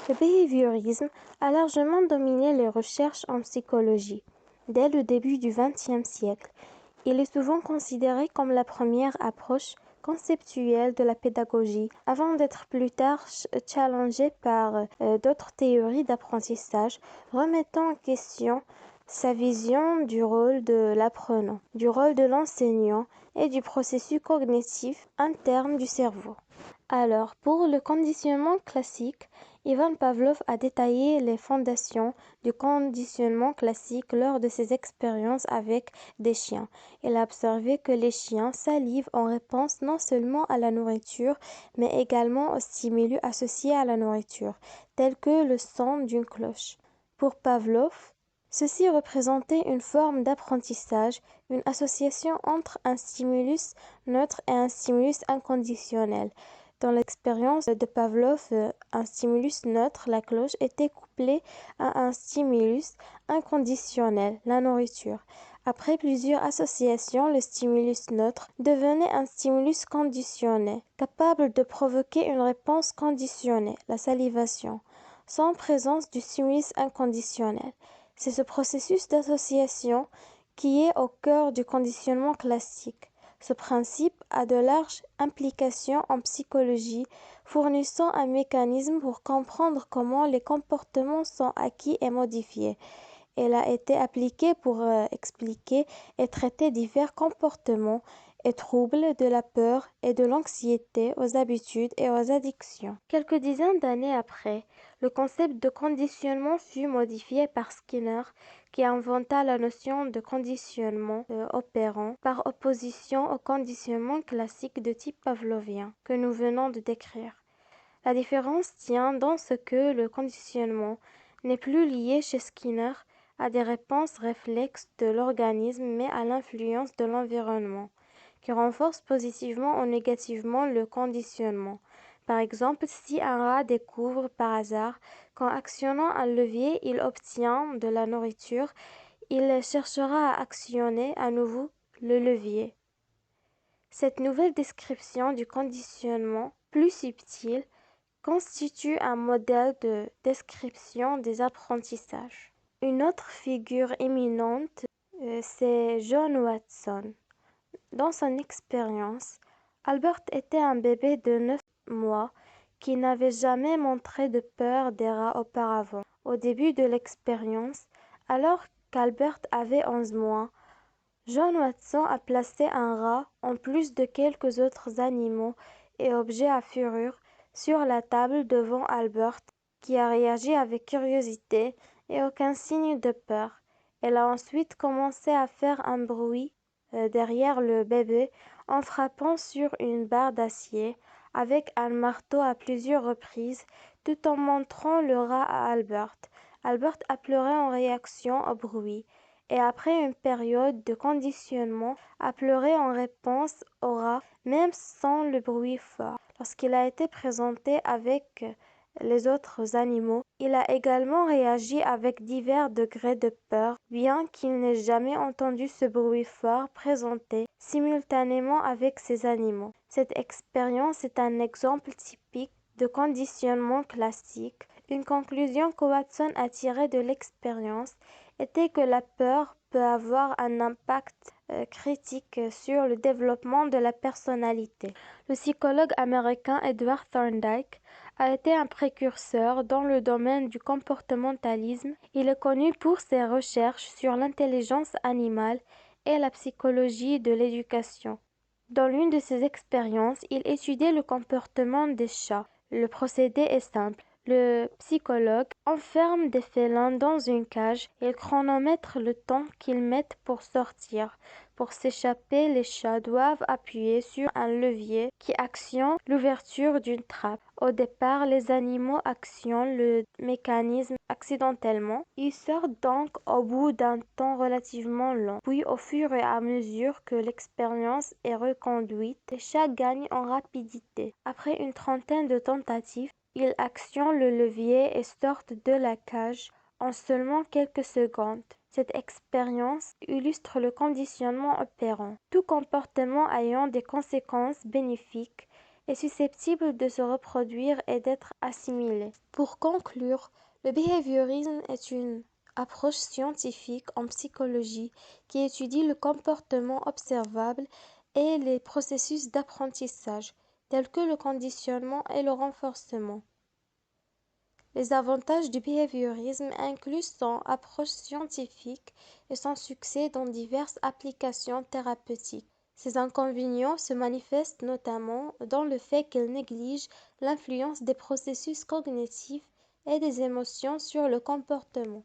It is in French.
Le behaviorisme a largement dominé les recherches en psychologie. Dès le début du XXe siècle, il est souvent considéré comme la première approche conceptuelle de la pédagogie, avant d'être plus tard challengé par d'autres théories d'apprentissage, remettant en question sa vision du rôle de l'apprenant, du rôle de l'enseignant et du processus cognitif interne du cerveau. Alors, pour le conditionnement classique, Ivan Pavlov a détaillé les fondations du conditionnement classique lors de ses expériences avec des chiens. Il a observé que les chiens salivent en réponse non seulement à la nourriture, mais également aux stimuli associés à la nourriture, tels que le son d'une cloche. Pour Pavlov, ceci représentait une forme d'apprentissage, une association entre un stimulus neutre et un stimulus inconditionnel. Dans l'expérience de Pavlov, un stimulus neutre, la cloche, était couplé à un stimulus inconditionnel, la nourriture. Après plusieurs associations, le stimulus neutre devenait un stimulus conditionné, capable de provoquer une réponse conditionnée, la salivation, sans présence du stimulus inconditionnel. C'est ce processus d'association qui est au cœur du conditionnement classique. Ce principe a de larges implications en psychologie, fournissant un mécanisme pour comprendre comment les comportements sont acquis et modifiés. Elle a été appliquée pour expliquer et traiter divers comportements et troubles de la peur et de l'anxiété aux habitudes et aux addictions. Quelques dizaines d'années après, le concept de conditionnement fut modifié par Skinner, qui inventa la notion de conditionnement opérant par opposition au conditionnement classique de type pavlovien que nous venons de décrire. La différence tient dans ce que le conditionnement n'est plus lié chez Skinner à des réponses réflexes de l'organisme mais à l'influence de l'environnement, qui renforce positivement ou négativement le conditionnement. Par exemple, si un rat découvre par hasard qu'en actionnant un levier, il obtient de la nourriture, il cherchera à actionner à nouveau le levier. Cette nouvelle description du conditionnement, plus subtile, constitue un modèle de description des apprentissages. Une autre figure éminente, c'est John Watson. Dans son expérience, Albert était un bébé de 9 mois qui n'avait jamais montré de peur des rats auparavant. Au début de l'expérience, alors qu'Albert avait 11 mois, John Watson a placé un rat, en plus de quelques autres animaux et objets à fourrure, sur la table devant Albert, qui a réagi avec curiosité et aucun signe de peur. Elle a ensuite commencé à faire un bruit derrière le bébé en frappant sur une barre d'acier avec un marteau à plusieurs reprises, tout en montrant le rat à Albert. Albert a pleuré en réaction au bruit et après une période de conditionnement a pleuré en réponse au rat, même sans le bruit fort. Lorsqu'il a été présenté avec les autres animaux, il a également réagi avec divers degrés de peur, bien qu'il n'ait jamais entendu ce bruit fort présenté simultanément avec ces animaux. Cette expérience est un exemple typique de conditionnement classique. Une conclusion que Watson a tirée de l'expérience était que la peur peut avoir un impact critique sur le développement de la personnalité. Le psychologue américain Edward Thorndike a été un précurseur dans le domaine du comportementalisme. Il est connu pour ses recherches sur l'intelligence animale et la psychologie de l'éducation. Dans l'une de ses expériences, il étudiait le comportement des chats. Le procédé est simple. Le psychologue enferme des félins dans une cage et chronomètre le temps qu'ils mettent pour sortir. Pour s'échapper, les chats doivent appuyer sur un levier qui actionne l'ouverture d'une trappe. Au départ, les animaux actionnent le mécanisme accidentellement. Ils sortent donc au bout d'un temps relativement long. Puis, au fur et à mesure que l'expérience est reconduite, les chats gagnent en rapidité. Après une trentaine de tentatives, ils actionnent le levier et sortent de la cage en seulement quelques secondes. Cette expérience illustre le conditionnement opérant. Tout comportement ayant des conséquences bénéfiques est susceptible de se reproduire et d'être assimilé. Pour conclure, le behaviorisme est une approche scientifique en psychologie qui étudie le comportement observable et les processus d'apprentissage, tels que le conditionnement et le renforcement. Les avantages du behaviorisme incluent son approche scientifique et son succès dans diverses applications thérapeutiques. Ces inconvénients se manifestent notamment dans le fait qu'il néglige l'influence des processus cognitifs et des émotions sur le comportement.